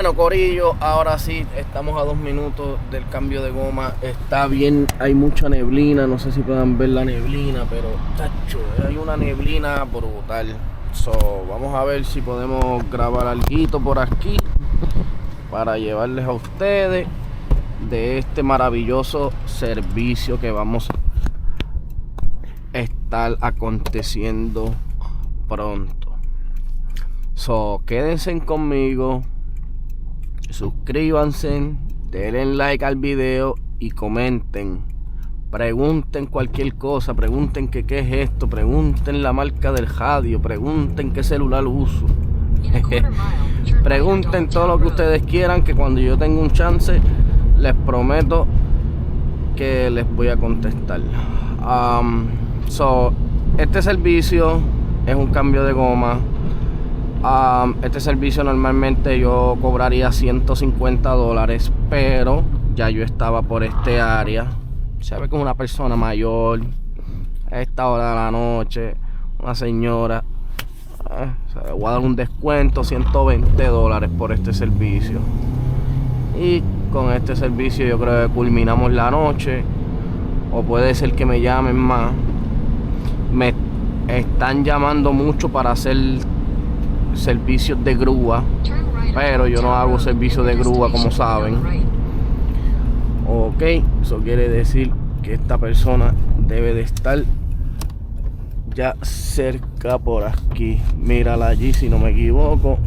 Bueno, corillo, ahora sí, estamos a 2 minutos del cambio de goma. Está bien, hay mucha neblina, no sé si puedan ver la neblina, pero tacho, hay una neblina brutal. Vamos a ver si podemos grabar algo por aquí para llevarles a ustedes de este maravilloso servicio que vamos a estar aconteciendo pronto. Quédense conmigo. Suscríbanse, denle like al video y comenten. Pregunten cualquier cosa, pregunten qué es esto, pregunten la marca del radio, pregunten qué celular uso. Pregunten todo lo que ustedes quieran, que cuando yo tenga un chance les prometo que les voy a contestar. Este servicio es un cambio de goma. Este servicio normalmente yo cobraría $150, pero ya yo estaba por este área. Se ve como una persona mayor a esta hora de la noche, una señora. Le voy a dar un descuento, $120 por este servicio. Y con este servicio yo creo que culminamos la noche, o puede ser que me llamen más. Me están llamando mucho para hacer servicios de grúa, pero yo no hago servicios de grúa, como saben. Ok, eso quiere decir que esta persona debe de estar ya cerca por aquí. Mírala allí, si no me equivoco.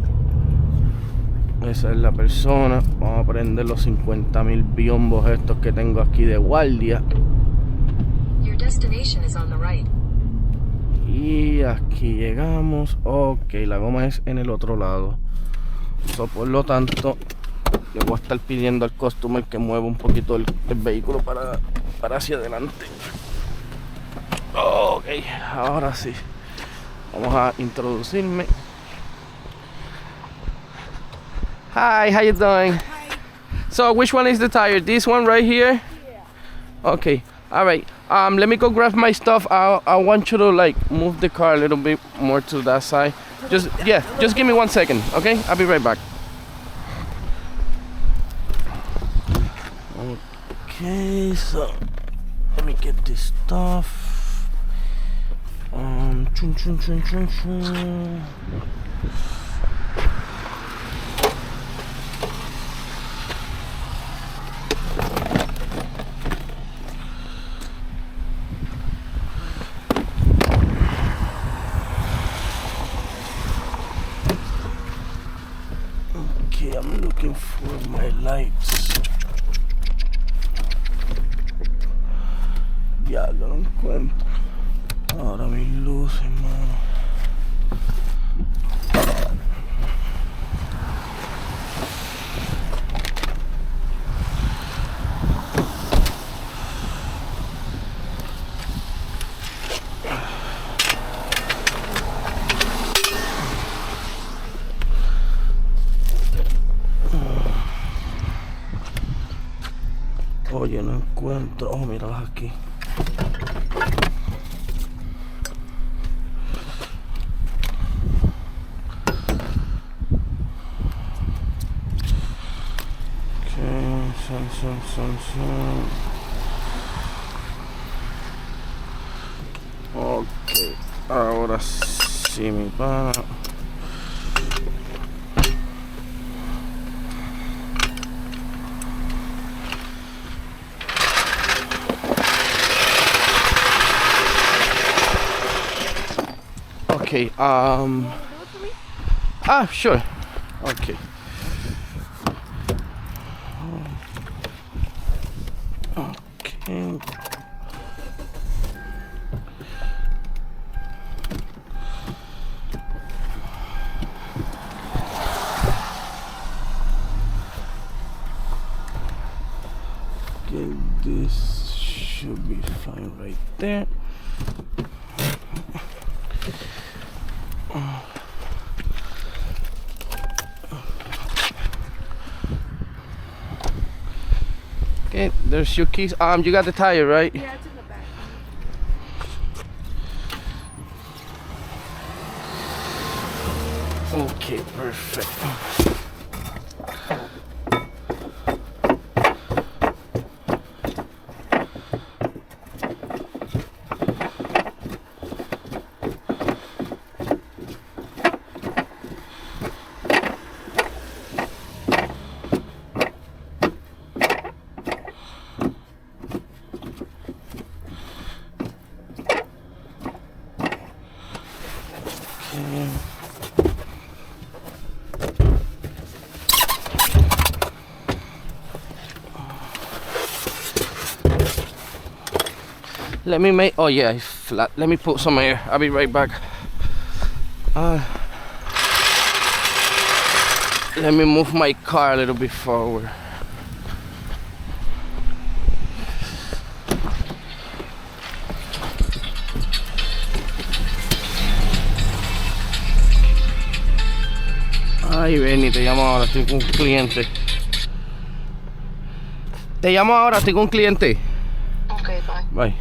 Esa es la persona. Vamos a prender los 50,000 biombos estos que tengo aquí de guardia. Y aquí llegamos. Ok, la goma es en el otro lado. Por lo tanto, le voy a estar pidiendo al customer que mueva un poquito el vehículo para hacia adelante. Ok, ahora sí. Vamos a introducirme. Hi, how you doing? Hi. So, which one is the tire? This one right here? Yeah. Okay. All right. Let me go grab my stuff. I want you to like move the car a little bit more to that side. Just give me 1 second, okay? I'll be right back. Okay, so let me get this stuff. Chun, chun, chun, chun, chun. I'm looking for my lights. Ya lo encuentro. Ahora mis luces, mano. Oye, no encuentro. Oh, míralas aquí. Ok, ahora sí, mi pana. Okay, sure. Okay. Okay. Okay, this should be fine right there. Okay, there's your keys. You got the tire, right? Yeah, it's in the back. Okay, perfect. Let me make, oh yeah, it's flat. Let me put some air. I'll be right back. Let me move my car a little bit forward. Ay, Benny, te llamo ahora, estoy con un cliente. Te llamo ahora, estoy con un cliente. Ok, bye. Bye.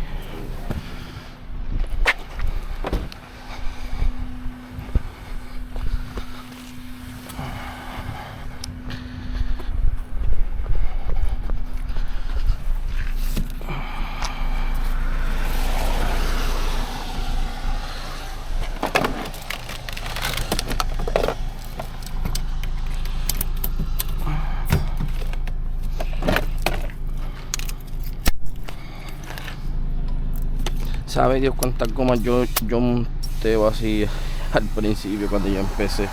Sabe Dios cuántas gomas yo monté así al principio cuando yo empecé.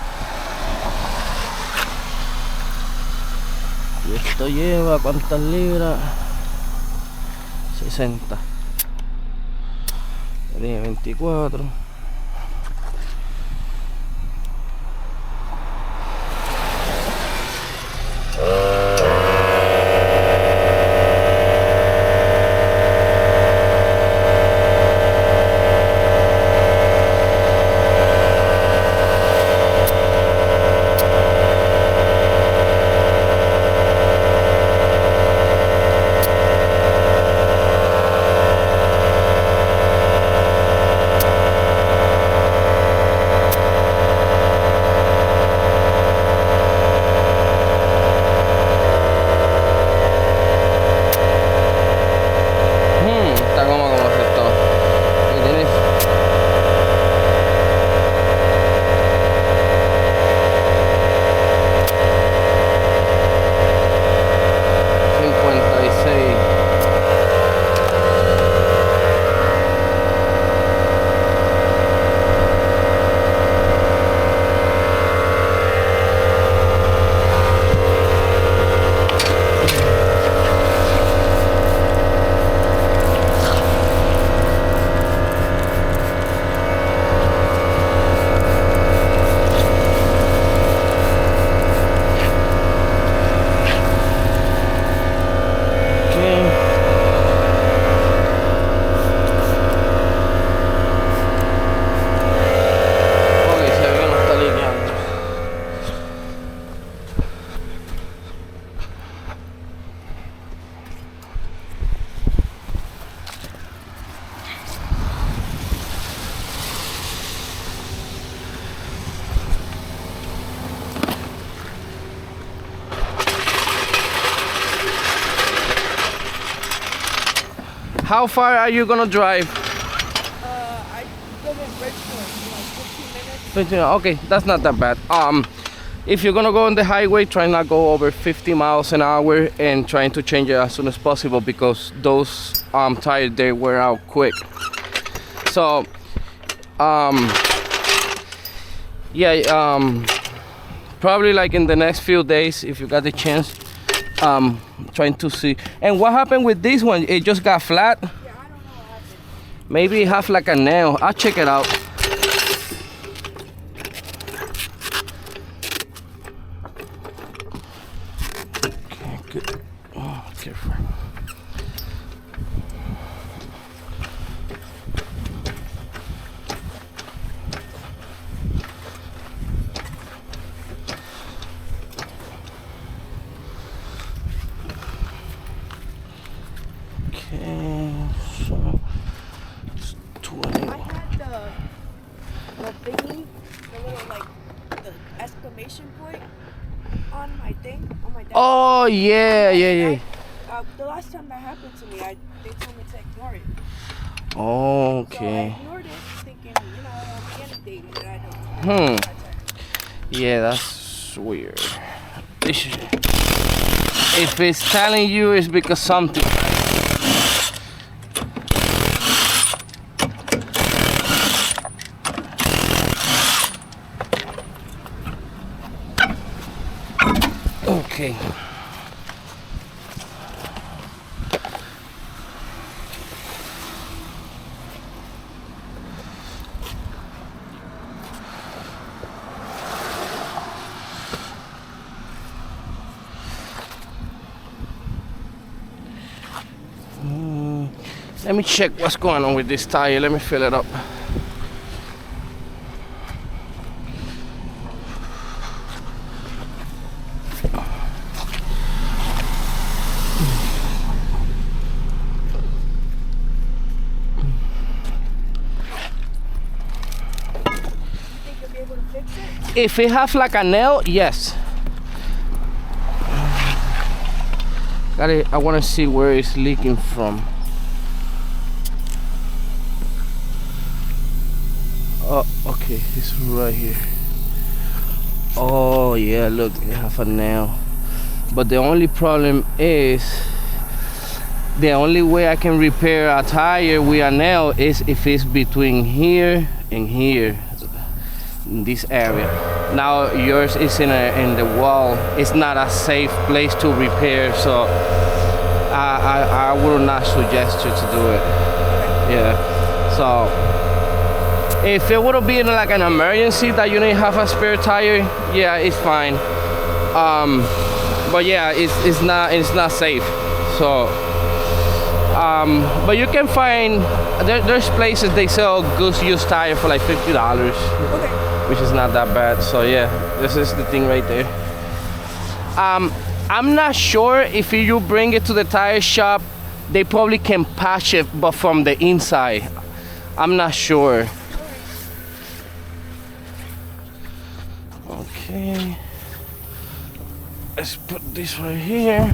Y esto lleva ¿cuántas libras? 60. Tiene 24. How far are you gonna drive? I live in Bridgeport, like 15 minutes. 15, okay, that's not that bad. If you're gonna go on the highway, try not go over 50 miles an hour and trying to change it as soon as possible because those tires, they wear out quick. So yeah, probably like in the next few days, if you got the chance, trying to see. And what happened with this one? It just got flat? Yeah, I don't know what happened. Maybe it have like a nail. I'll check it out. Okay, good. Oh, careful. Point on my thing, on my desk. Oh yeah. The last time that happened to me, they told me to ignore it. Okay. So I ignored it, thinking, it'll be anything that I don't. Yeah, that's weird. If it's telling you, it's because something. Okay. Let me check what's going on with this tire. Let me fill it up. If it have like a nail, yes. I want to see where it's leaking from. Oh, okay, it's right here. Oh yeah, look, it have a nail. But the only problem is, the only way I can repair a tire with a nail is if it's between here and here, in this area. Now yours is in the wall. It's not a safe place to repair, so I would not suggest you to do it. Yeah. So if it would have been like an emergency that you didn't have a spare tire, yeah, it's fine. But yeah, it's not safe. So but you can find there's places they sell good used tire for like $50. Okay. Which is not that bad. So yeah, this is the thing right there. I'm not sure if you bring it to the tire shop, they probably can patch it, but from the inside, I'm not sure. Okay, let's put this right here.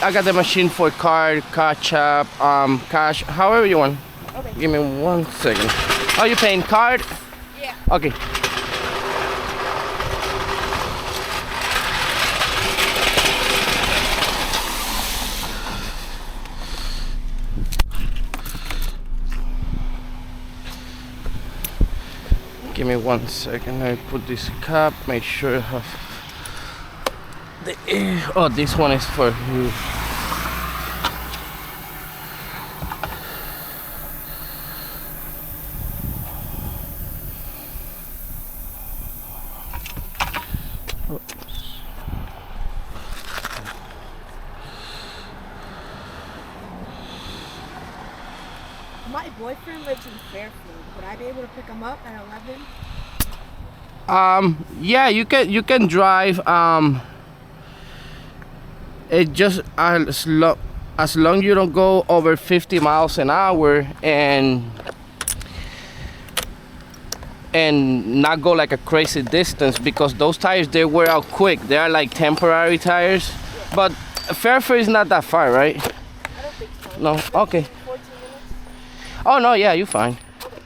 I got the machine for card, cash app, cash, however you want. Okay. Give me 1 second. Oh, you paying card? Yeah. Okay. Give me 1 second. I put this cap, make sure I have the air. Oh, this one is for you. My boyfriend lives in Fairfield. Would I be able to pick him up at 11? Yeah, you can drive. It just as long you don't go over 50 miles an hour and not go like a crazy distance, because those tires, they wear out quick. They are like temporary tires. Yeah. But Fairfield is not that far, right? I don't think so. No. Okay. 14 minutes? Oh no, yeah, you're fine.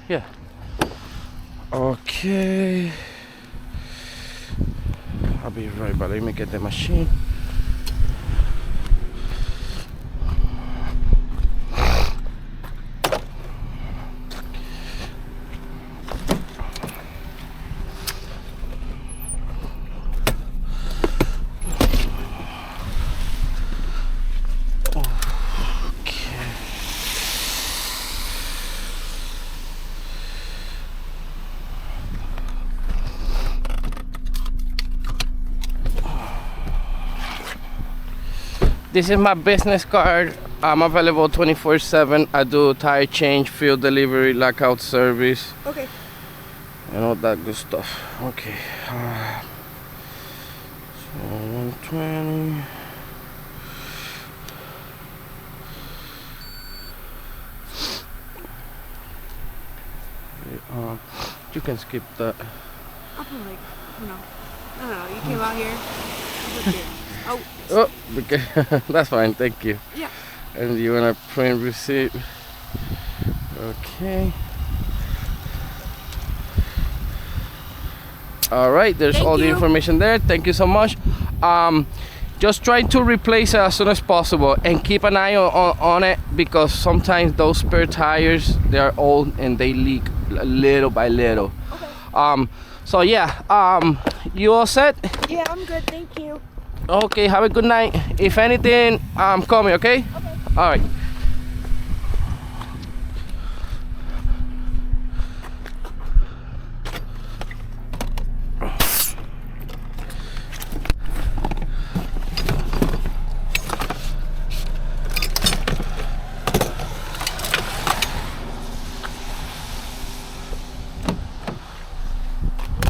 Yeah. Okay. I'll be right back. Let me get the machine. This is my business card. I'm available 24/7. I do tire change, fuel delivery, lockout service. Okay. And all that good stuff. Okay. So 120. You can skip that. I'll put like, no. You came out here. I'll put here. Oh. Oh, okay. That's fine. Thank you. Yeah. And you wanna print receipt? Okay. All right. There's Thank all the you. information there. Thank you so much. Just try to replace it as soon as possible and keep an eye on it, because sometimes those spare tires, they're old and they leak little by little. Okay. So yeah, you all set? Yeah, I'm good. Thank you. Okay, have a good night. If anything, call me, okay? Okay. All right.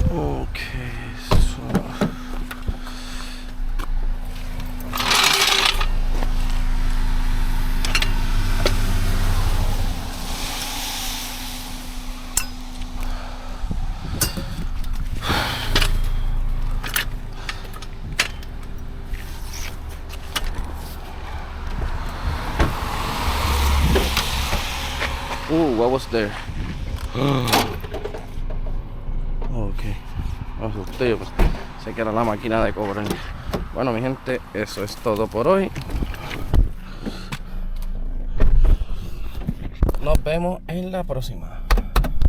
Okay, so what was there? Okay. Me asusté, yo pensé que era la máquina de cobrar. Bueno, mi gente, eso es todo por hoy. Nos vemos en la próxima.